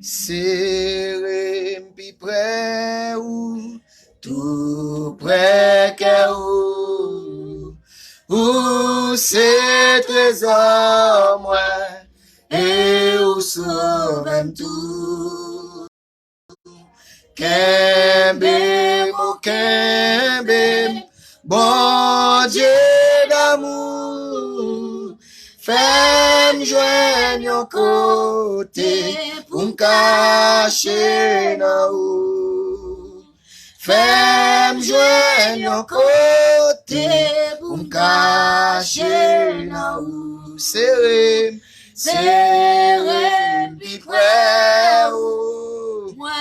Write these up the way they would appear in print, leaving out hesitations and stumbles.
serré pi près ou tout près que ou c'est trésor moi et ou sauve tout Kembe mo kembe bon Dieu d'amour fais-moi joindre yon côté pour me cacher dans ou fais-moi joindre yon côté pour me cacher dans ou serré pi près ou moi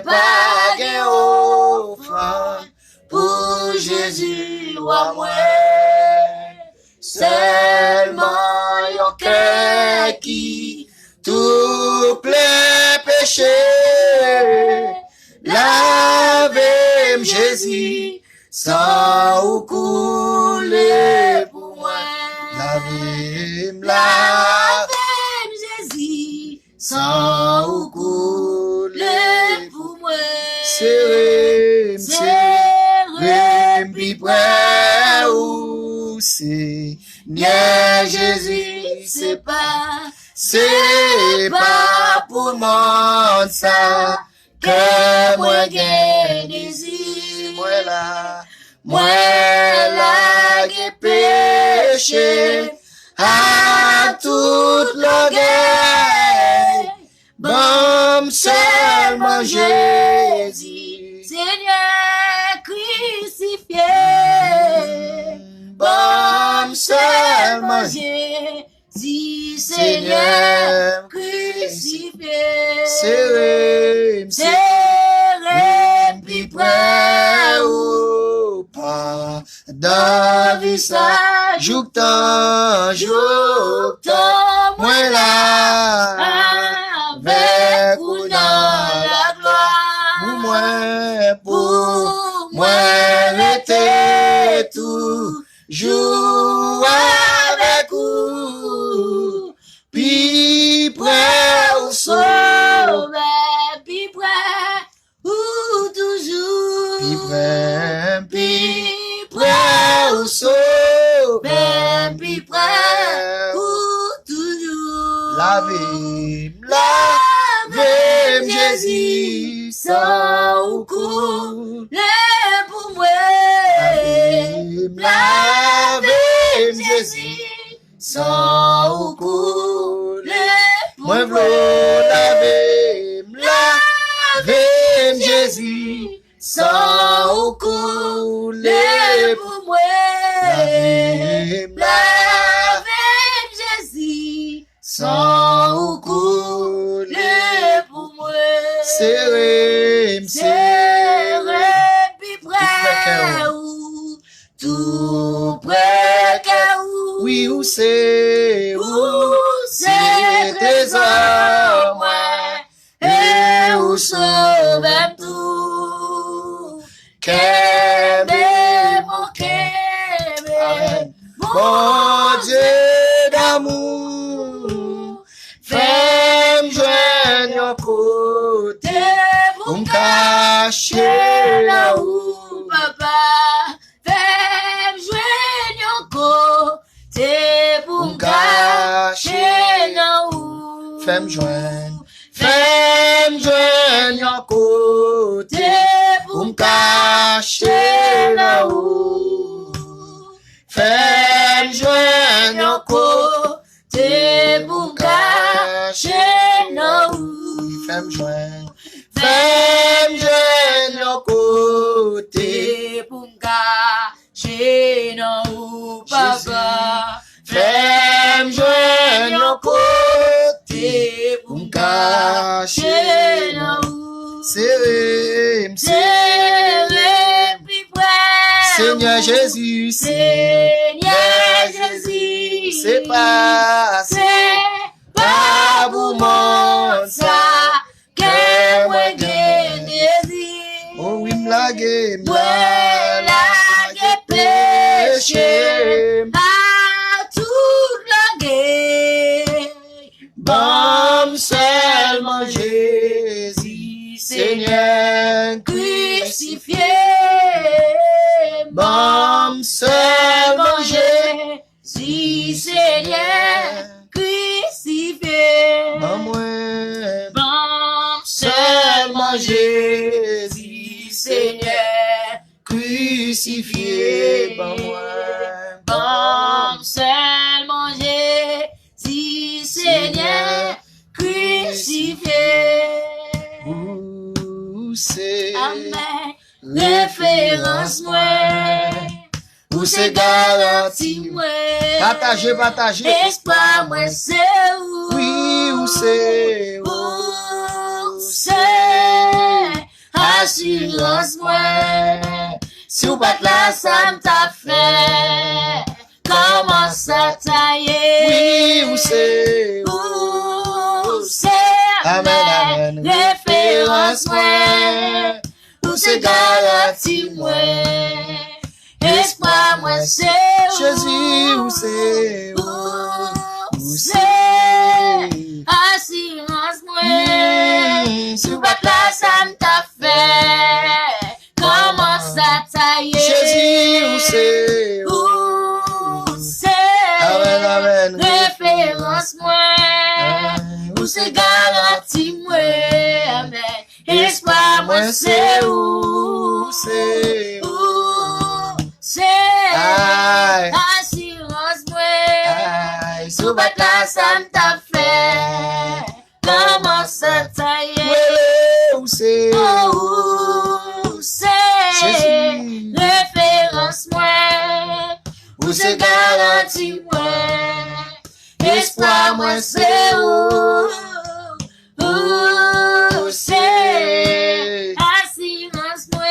pas gen offrande pour Jésus ou à moi seulement yon cœur qui tout plein péché lave Jésus sans ou couler pour moi lave Jésus sans ou couler pour moi serré pi près ou Seigneur Jésus c'est pas pour monde ça que moi gen désir moi la gen péché à toute l'orgueil bon seulement Jésus Seigneur crucifié bon seulement Jésus Seigneur crucifié serré pi près ou pas dans visage joutant moi là avec ou dans la gloire pour moi rester toujours avec vous puis près ou sauver puis près ou toujours puis près ou sauver puis près ou toujours lave Jésus sans ou couler pour moi lave Jésus sans ou couler moi v'l'o lave Jésus sans ou couler pour moi lave Jésus sans ou couler pour moi serré pi près ou tout près que oui ou c'est trésor moi et ou sauve tout Kembe mon bon Dieu d'amour fais-moi joindre yon côté pour me cacher là où papa fais-moi joindre yon côté pour me cacher là où fais-moi joindre yon côté pour me cacher là où fais-moi joindre yon côté pour me cacher là où fais-moi joindre yon côté pour me cacher là où papa fais-moi joindre yon côté pour me cacher là où serré pi près Seigneur Jésus c'est pas pour monde ça que moi gen désir oh oui m'lage péché à toute la guerre Comme seulement Jésus, Seigneur, crucifié. Comme seulement Jésus, Seigneur, crucifié. Comme Seulement Jésus, Seigneur, crucifié par moi. Comme seulement Jésus, Seigneur, crucifié. Où c'est Amen. Référence moi, où c'est garanti moi. Partagez. Espoir moi c'est où. Oui, où c'est. Où c'est. Assurance moi. Si ou pas là, ça m't'a fait. Comment ça tailler? Oui, où c'est. Où c'est. Amen. Référence moi. Où c'est garanti moi. Espoir moi c'est où. Jésus, où c'est. Où c'est. Assurance moi. Si ou pas là, ça m't'a fait. Comment ça tailler? Jésus, où c'est. Où c'est. Amen. Référence moi. Où c'est garanti moi. Amen. Espoir moi c'est où. C'est. Où c'est. Aïe. Assurance moi. Aïe. Sous bat là, ça m't'a fait. Comment ça tailler? Où c'est. Où c'est. Jésus. Référence moi. Où c'est garanti moi. Espoir moi c'est où. Où c'est. Assurance moi.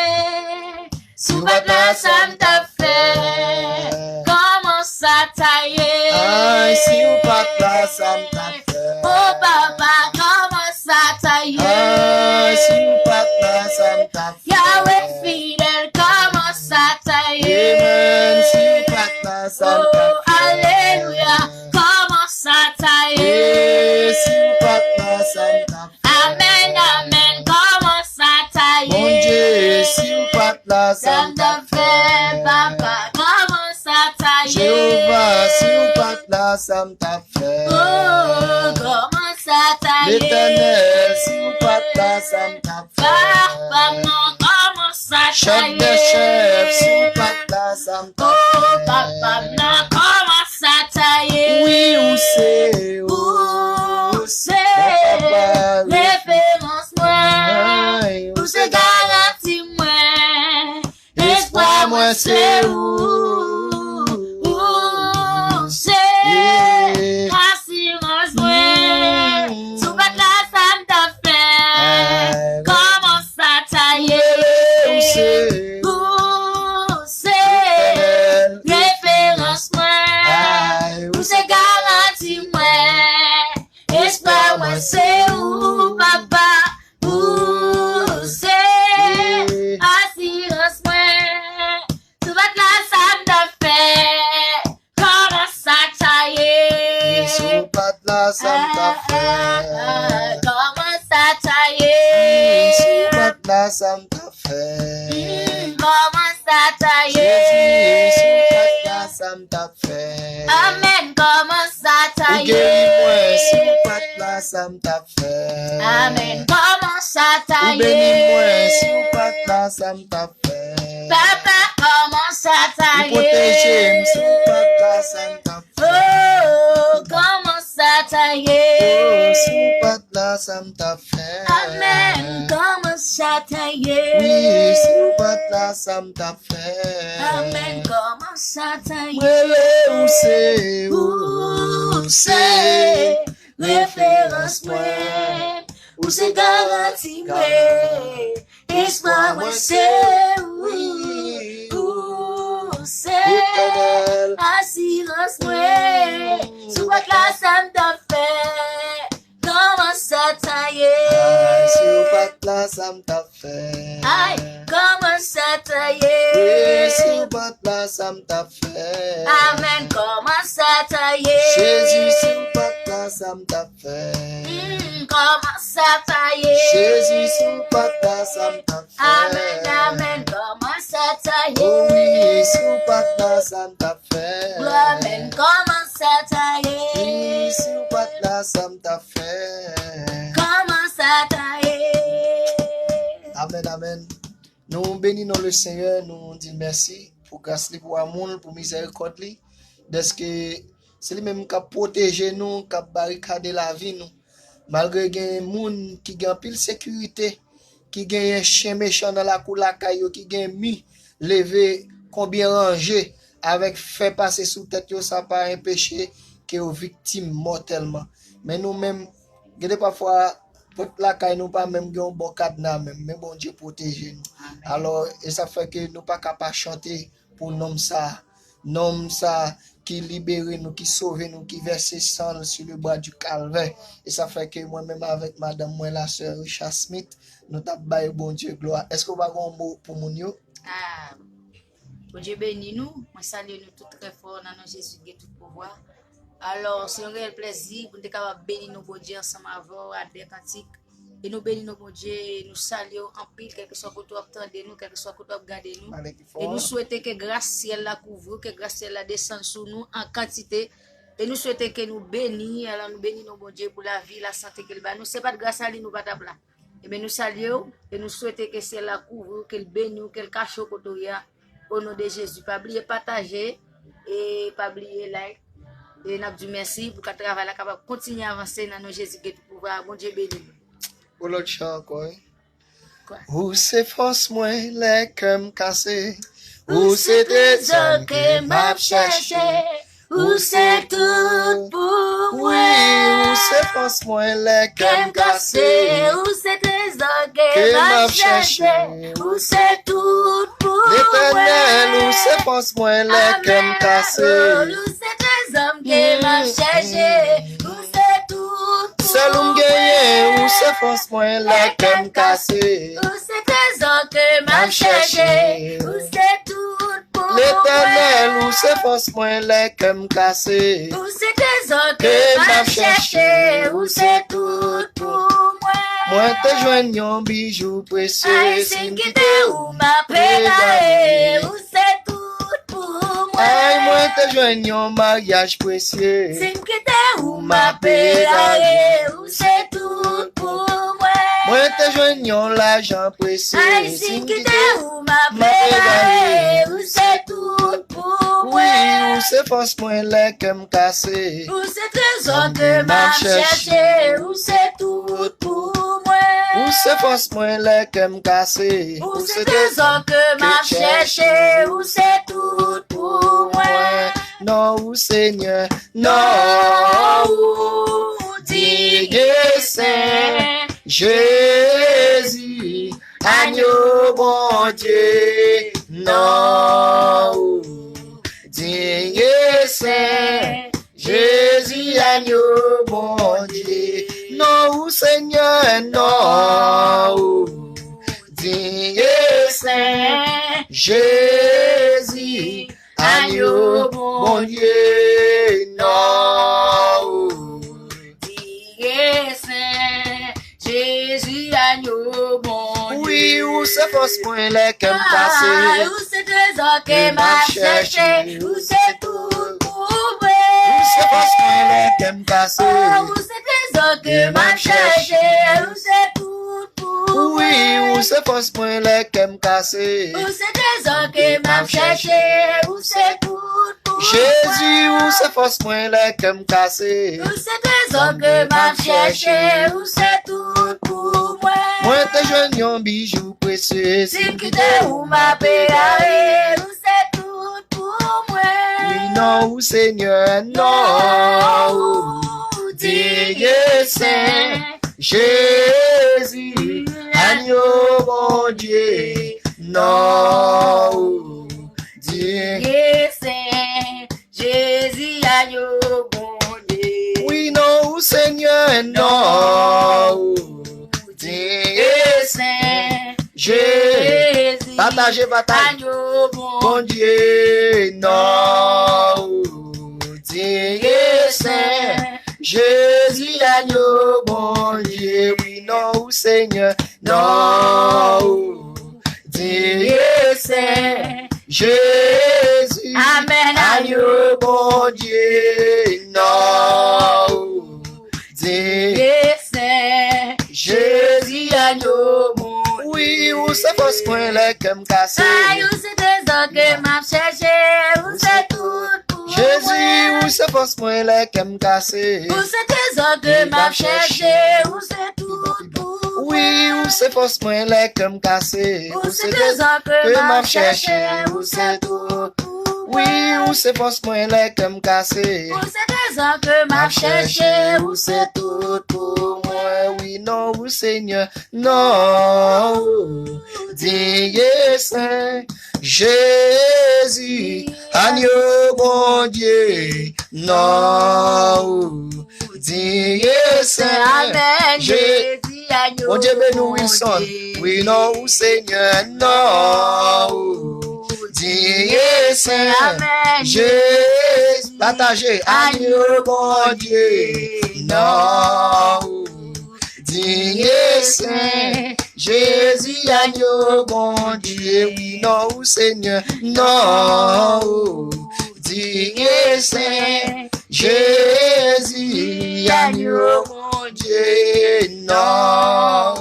Sous bat là, ça m't'a fait. Comment ça tailler? Aïe, si ou pas là, ça m't'a fait. Oh papa, comment ça tailler? Aïe, si ou pas là, ça m't'a fait. Yahweh fidèle, comment ça tailler? Amen, si ou pas là, ça m't'a Oh, fait. alléluia, comment ça tailler? Eh, si ou pas là, ça m't'a fait. Amen, amen, comment ça tailler? Mon Dieu, si ou pas là, Ça ça m't'a m't'a fait, fait. papa, comment ça tailler? Jéhovah, si ou pas là, ça m't'a fait. Oh, comment ça tailler? L'éternel, si ou pas là, ça m't'a Papa, fait. non, comment ça Chef tailler? des chefs, si ou pas là, ça m't'a Oh, fait. papa, non, comment ça tailler? Oui, où c'est, Où où c'est. papa, Référence moi. Aïe, Où c'est garanti moi. Espoir moi c'est où. Où c'est. Assurance moi. Sous bat là, ça m't'a fait. Comment ça tailler? où c'est, Où c'est. Référence moi. Aïe, Où c'est garanti moi. Espoir moi c'est où, papa. Où c'est. Assurance moi. Tout va là, ça m't'a fait. Comment ça tailler? sous pas là, ça m't'a fait. Comment ça tailler? Sous pas là, ça m't'a fait. Comment ça Jésus, sous tailler? pas là, ça m't'a fait. Amen, comment ça Ou guéris-moi, sous tailler? pas là, ça m't'a fait. Amen, comment ça Ou bénis-moi, sous tailler? pas là, ça m't'a fait. Papa, comment ça Ou protégez-moi, tailler? sous pas là, ça m't'a fait. Oh, comment ça Oh, tailler? sous pas là, ça m't'a fait. Amen, comment ça tailler? Oui, sous pas là, ça m't'a fait. Amen, comment ça tailler? Où c'est, Où c'est. Référence moi. Où c'est garanti moi. Espoir moi c'est où. Où c'est. Éternel. Assurance moi. Sous votre là, ça m't'a fait. Comment ça Aïe, tailler? sous pas là, ça m't'a fait. Aïe, comment ça Oui, tailler? sous pas là, ça m't'a fait. Amen, comment ça tailler? Jésus, sous pas là, ça ça m't'a fait. Comment ça taillé? Jésus, sous pata, ça m't'a fait. Amen, amen, comment ça taillé? Oh oui, sous pata, ça m't'a fait. Amen, comment ça taillé? Oui, sous pata, ça m't'a fait. Comment ça taillé? Amen, amen. Nous bénissons le Seigneur, nous disons merci pour grâce, pour amour, pour miséricorde. Parce que c'est lui-même qui a protégé nous, qui a barricadé la vie nous. Malgré qu'il y a des gens qui ont pile sécurité, qui ont un chien méchant dans la cour la caillou, qui ont mis levé combien rangé avec fait passer sous tête, ça pas empêché que aux victimes mortellement. Mais nous-mêmes, parfois la caille nous pas même un bon cadenas même, mais bon Dieu protège nous. Alors et ça fait que nous pas capable chanter pour nom ça qui libère nous, qui sauve nous, qui verse sang sur le bois du calvaire. Et ça fait que moi-même avec madame, moi la sœur Richard Smith, nous t'a baillé bon Dieu gloire. Est-ce que vous avez un mot pour mon yo? Ah, bon Dieu bénit nous. Moi salue nous tout très fort dans notre Jésus qui est tout pouvoir. Alors, c'est un réel plaisir pour nous capables bénir nos bon Dieu ensemble avant à des cantiques. Et nous bénissons bon Dieu, nous saluons en pile, quel que soit que tu attendez nous, quel que soit que tu regardez nous. Et nous souhaitons que grâce ciel la couvre, que grâce ciel la descende sur nous en quantité. Et nous souhaitons que nous bénissons, alors nous bénissons bon Dieu pour la vie, la santé qu'il bat. Nous c'est pas de grâce à lui, nous pas de là. Et bien nous saluons et nous souhaitons que ciel la couvre, qu'elle bénisse, qu'elle cache au côté au nom de Jésus. Pas oublier partager et pas oublier like. Et nous disons merci pour que le travail soit capable de continuer à avancer dans nos Jésus qui pour pouvoir. Bon Dieu béni. Pour l'autre chant, quoi. Où c'est force moi, les cœurs cassés. Où c'est des hommes que m'a cherché. Où c'est tout pour moi. Oui, où c'est force moi, les cœurs cassés. Où c'est des hommes que m'a cherché. Où c'est tout pour moi. L'Éternel, où c'est force moi, les cœurs cassés. Où c'est des hommes que m'a cherché. Où c'est tout pour moi. Seul homme gagné, où c'est force moi, les cœurs cassés. Où c'est des hommes que m'a cherché. Où c'est tout pour moi. L'Éternel, où c'est force moi, les cœurs cassés. Où c'est des hommes que m'a cherché. Où c'est tout pour moi. Moi te joigne un bijou précieux. Si quitte ou m'a préparé. Où c'est tout pour moi. Aïe, moi te joigne un mariage précieux. Si quitte ou m'a préparé. Où c'est tout pour moi. Moi te joigne un l'argent précieux. Si quitte ou m'a préparé. Où c'est tout pour moi. Oui, où c'est force moi les cœurs cassés. Où c'est trésor que m'a cherché. Où c'est tout pour moi. Où c'est force moi les cœurs cassés. Où c'est trésor que m'a cherché. Où c'est tout pour moi. Non, où Seigneur, non, où Dieu Saint Jésus, agneau bon Dieu, non, Dieu Saint Jésus, agneau bon Dieu, non, Seigneur, non, Dieu Saint Jésus, agneau bon Dieu, non, Dieu Saint Jésus, agneau bon Dieu. Oui, où c'est force point les cœurs cassés. Où c'est trésor que m'a cherché. Où c'est tout pour moi. Où c'est force point les cœurs cassés. Où c'est trésor que m'a cherché. Où c'est tout pour moi. Oui, où c'est force point les cœurs cassés. Où c'est trésor que m'a cherché. Où c'est tout pour moi. Jésus, où c'est force point les cœurs cassés. Où c'est trésor que m'a cherché. Où c'est tout pour moi. Moi te joigne un bijou précieux. Si quitte ou m'a préparé. Où c'est tout pour moi. Oui, non, où Seigneur, non, Dieu Saint Jésus, agneau bon Dieu, non, Dieu. Saint Jésus, agneau bon Dieu. Oui, non, Seigneur, non, Dieu Saint Jésus, partagez bataille, agneau bon bon Dieu, non, Dieu Saint Jésus, Jésus, agneau, bon Dieu, oui, non, Seigneur, non, Dieu saint, Jésus, Amen, agneau, bon Dieu, non, Dieu saint, Jésus, agneau, bon oui, où c'est pas ce point là que me casser. Aïe, où c'est des ans que m'a cherché, où c'est tout pour Jésus, moi. où c'est pas ce point là que me casser. Où c'est des ans que m'a cherché, où c'est tout pour moi. Oui, où c'est pas ce point là que me casser. Où c'est des ans que m'a cherché, où c'est tout pour oui, où c'est pas ce point là que me casser. Où c'est des ans que m'a cherché, où c'est tout pour moi. Oui, non, oui, Seigneur, non. Dieu saint, Jésus, agneau bon Dieu, non. Dieu saint, Amen, Jésus, agneau. Bon Dieu, bénou, Wilson. Oui, non, Seigneur, non. Dieu saint, Amen, Jésus, partagez, agneau bon Dieu, non. Dieu saint, Jésus, agneau bon Dieu, oui, non, Seigneur, non. Dieu saint, Jésus, agneau bon Dieu, non.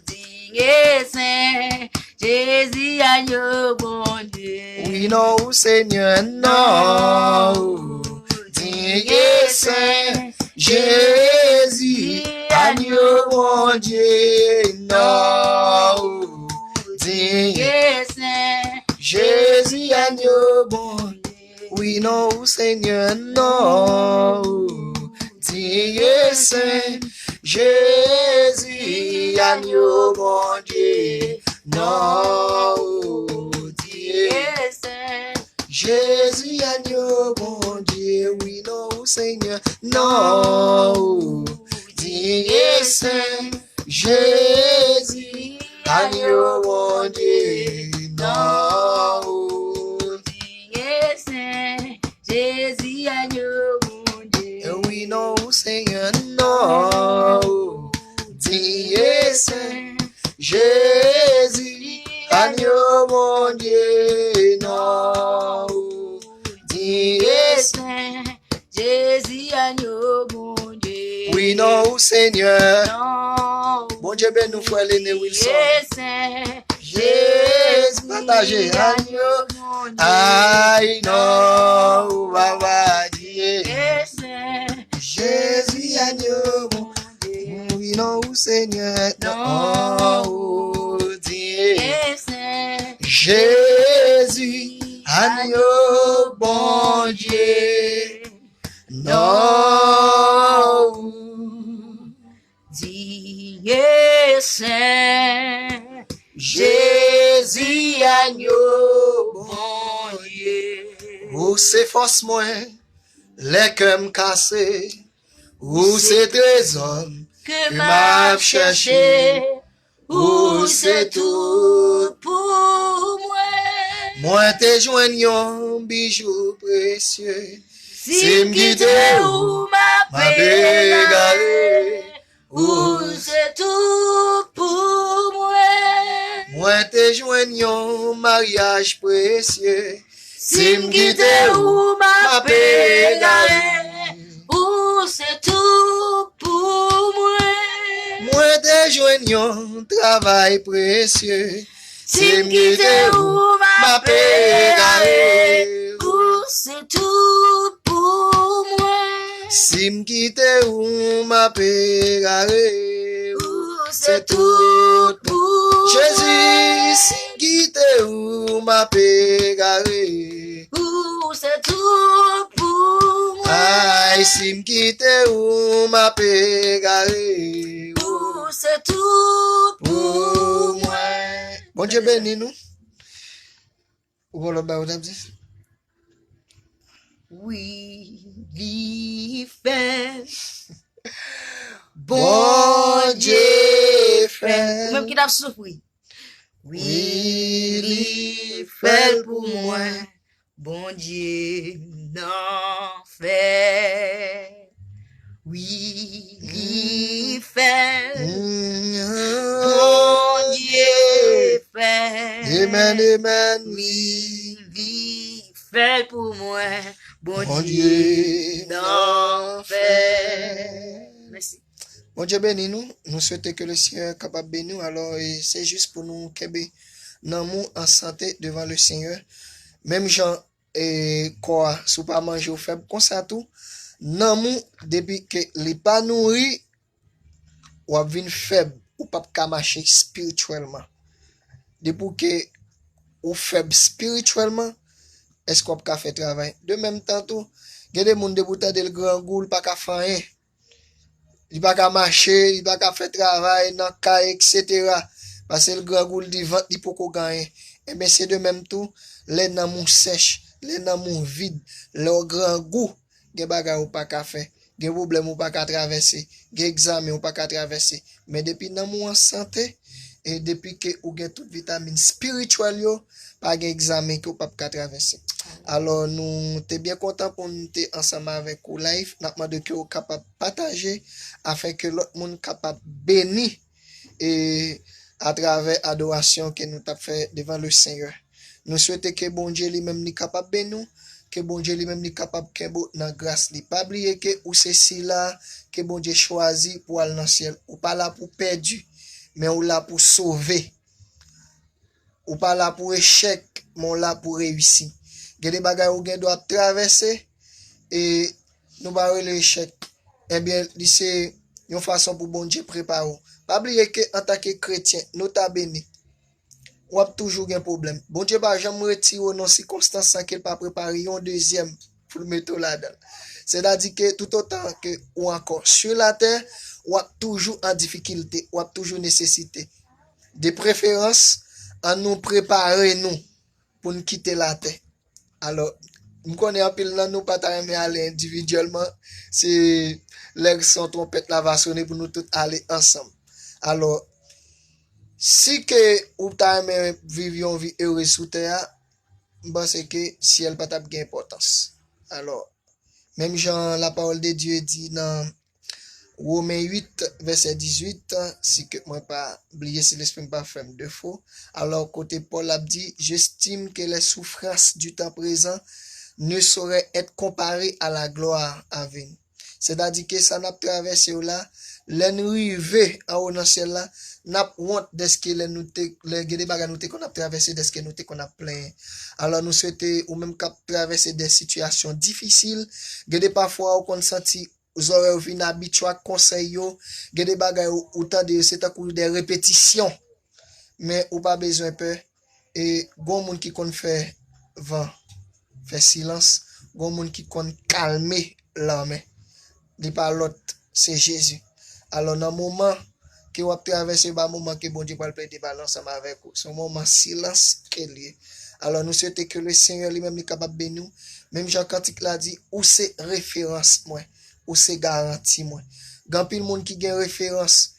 Dieu saint, Jésus, agneau bon Dieu. Oui, non, Seigneur, non. Dieu saint, Jésus, agneau mon Dieu, non. Dieu saint, Jésus, agneau bon Dieu. Oui, non, Seigneur, non. Dieu saint, Jésus, agneau mon Dieu, non. Dieu saint, Jésus, agneau, bon Dieu, oui, non, Seigneur, non. Dieu saint, Jésus, agneau, bon Dieu, non. Dieu saint, Jésus, agneau bon Dieu. Oui, non, Seigneur, non. Dieu saint, Jésus, agneau, mon Dieu, non. Dieu saint, Jésus, agneau bon Dieu. oui, non, Seigneur. Non. Bon Dieu, ben nous frère l'aîné Wilson. saint, Jésus, partagez, agneau. mon Dieu. Aïe, non, Baba, Dieu. saint, Jésus, agneau, mon Dieu. Oui, non, Seigneur. Non, Dieu. saint, Jésus, agneau, bon Dieu, non. Dieu saint, Jésus, agneau, bon Dieu. où c'est force moins, les cœurs cassés, où c'est trésor Que m'a m'a cherché, où c'est tout pour moi. moi te joignons bijou précieux. Si m'quitte ou m'a pégaré, où c'est tout pour moi. Moi te joignons mariage précieux. Si m'quitte ou m'a pégaré, où c'est tout pour moi. Moi te joignons travail précieux. Si m'quitte ou m'a pégaré, où c'est tout pour moi. Si m'quitte ou m'a pégaré, Où c'est tout pour Jésus, si m'quitte ou m'a pégaré. Où c'est tout pour moi. Aïe, si m'quitte ou m'a pégaré. Où c'est tout pour moi. Bon Dieu bénis nous. Ou le bas, vous dit? Oui, il fait. Bon Dieu fait. Même qui t'a souffri. Oui, il fait pour moi. Bon Dieu, n'en fait. Oui, Bon Dieu, l'enfer. Merci. Bon Dieu bénis nous. Nous souhaitons que le Seigneur est capable de bénir nous. Alors, c'est juste pour nous qu'aimer nous en santé devant le Seigneur. Même gens et quoi, si pas manger ou faible, comme ça tout. Non, depuis que les pas nourris, ou vin faible, ou pas qu'à marcher spirituellement. Depuis que ou faible spirituellement, est-ce qu'on peut faire travail? De même temps tout, il y a des gens qui ont le grand goût, pas qu'à faire rien. Il pas qu'à marcher, il pas qu'à faire travail dans cas etc. Parce que le grand goût dit vente il peut gagner. Et bien c'est de même tout, les nan moun sèche, les nan moun vide, le grand goût, gen bagay ou pas qu'à faire, gen problème ou pas qu'à traverser, gen examen ou pas qu'à traverser. Mais depuis nan moun en santé et depuis que ou gen toute vitamine spirituelle yo, pas gen examen que ou pas qu'à traverser. Alors nous t'es bien content pour nous être ensemble avec vous live, n'a demandé que vous capable partager afin que l'autre monde capable bénir et à travers adoration que nous t'a fait devant le Seigneur. Nous souhaitons que bon Dieu lui-même n'est capable de nous, que bon Dieu lui-même n'est capable de nous dans grâce. Pas oublier que ou c'est si là que bon Dieu choisit pour aller dans le ciel. Ou pas là pour perdre, mais ou là pour sauver. Ou pas là pour échec, mais ou là pour réussir. Il y a des bagages où on doit traverser et nous barrer l'échec. Eh bien, c'est une façon pour bon Dieu préparer. Pas oublier que en tant que chrétien, nous t'a béni. Ou a toujours un problème. Bon Dieu va jamais retirer dans circonstances sans qu'il pas préparer un deuxième pour le mettre là-dedans. C'est-à-dire que tout autant que ou encore sur la terre, ou a toujours en difficulté, ou a toujours nécessité. De préférence, à nous préparer nous pour nous quitter la terre. Alors, nous connaissons un peu là, nous pas aimer aller individuellement. C'est l'air son trompette là va sonner pour nous tous aller ensemble. Alors, si que ou ta aimé vivre une vie heureuse sous terre, c'est que ciel pas de importance. Alors, même Jean, la parole de Dieu dit dans Romains 8, verset 18, si que moi pas oublier si l'esprit pas fait de faux. Alors, côté Paul a dit, j'estime que les souffrances du temps présent ne sauraient être comparées à la gloire à venir. C'est-à-dire que ça n'a traversé là, l'enrivé en haut dans ciel là, n'a honte de ce que les bagages nous qu'on a traversé, de ce que nous qu'on a plein. Alors nous souhaitons ou même qu'à traverser des situations difficiles, gade parfois ou qu'on senti vous aurez vinn habitué à conseil yo, gade bagages ou tant de c'est à coup des répétitions. Mais ou pas besoin peur et gon monde qui kon fait vent, fait silence, gon monde qui kon calmer l'âme. Li pas l'autre, c'est Jésus. Alors dans le moment que vous traversez un moment que bon Dieu va le plaider ensemble avec vous, c'est un moment silence qu'il y. Alors nous souhaitons que le Seigneur lui-même est capable de nous. Même Jean Cantique l'a dit, ou c'est référence moi, ou c'est garantie moi. Grand pile monde qui gagne référence,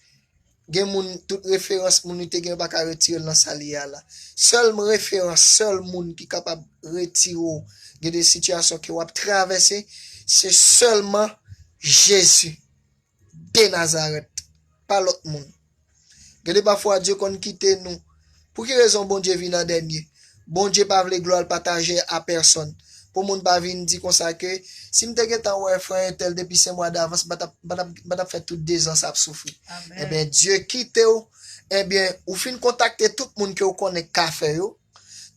gen moun toute référence moun te gen pas ka retirer dans salia là. Seul référence, seul monde qui capable retirer des situations que vous traverser, c'est seulement Jésus de Nazareth, pas l'autre monde. Gade parfois Dieu qu'on quitte nous. Pour quelle raison bon Dieu vient en dernier? Bon Dieu pas vle gloire partager à personne. Pour moun pas vinn dire comme ça que si m'te gen tan ouais frère tel depuis 5 mois d'avance, ba fait tout 2 ans ça souffrir. Eh bien Dieu quitte ou, eh bien ou fin contacter tout le monde que ou connaît café yo,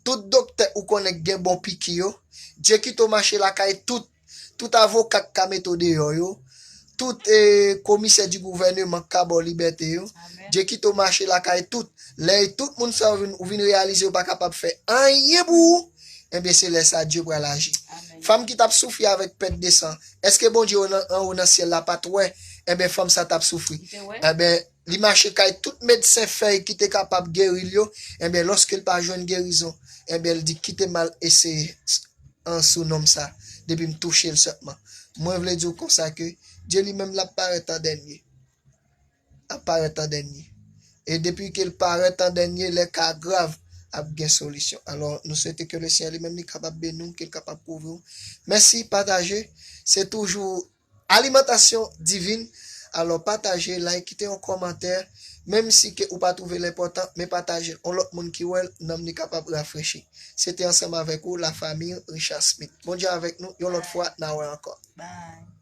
tout docteur ou connaît gen bon piqui yo, Dieu quitte au marché la caille tout avocat ka méthode yo, tout commissaire du gouvernement ka bon liberté yo, Dieu quitte au marché la caille tout le monde ça ou vinn réaliser ou pas capable faire rien pour, eh bien c'est là ça Dieu pour l'agir. Femme qui t'a souffri avec perte de sang, est-ce que bon Dieu en haut dans ciel là pas ouais, eh bien femme ça t'a souffri. Eh bien li marché caille tout médecin fait qui était capable guérir yo, eh bien lorsqu'il pas joindre guérison, eh bien il dit quitter mal essayer en sous nom ça depuis me toucher le seulement. Moi je veux dire comme ça que Dieu lui-même l'apparaît en dernier. Apparaît en dernier. Et depuis qu'il paraît en dernier, les cas graves a bien solution. Alors, nous souhaitons que le Seigneur lui-même est capable de nous, qu'il est capable de couvrir. Merci, partagez. C'est toujours alimentation divine Alors, partagez, like, quittez un commentaire. Même si que ou pas trouvé l'important, mais partagez. On l'autre monde qui ouais, nous sommes capable de rafraîchir. C'était ensemble avec vous, la famille Richard Smith. Bon Dieu avec nous, une autre fois, now encore. Bye.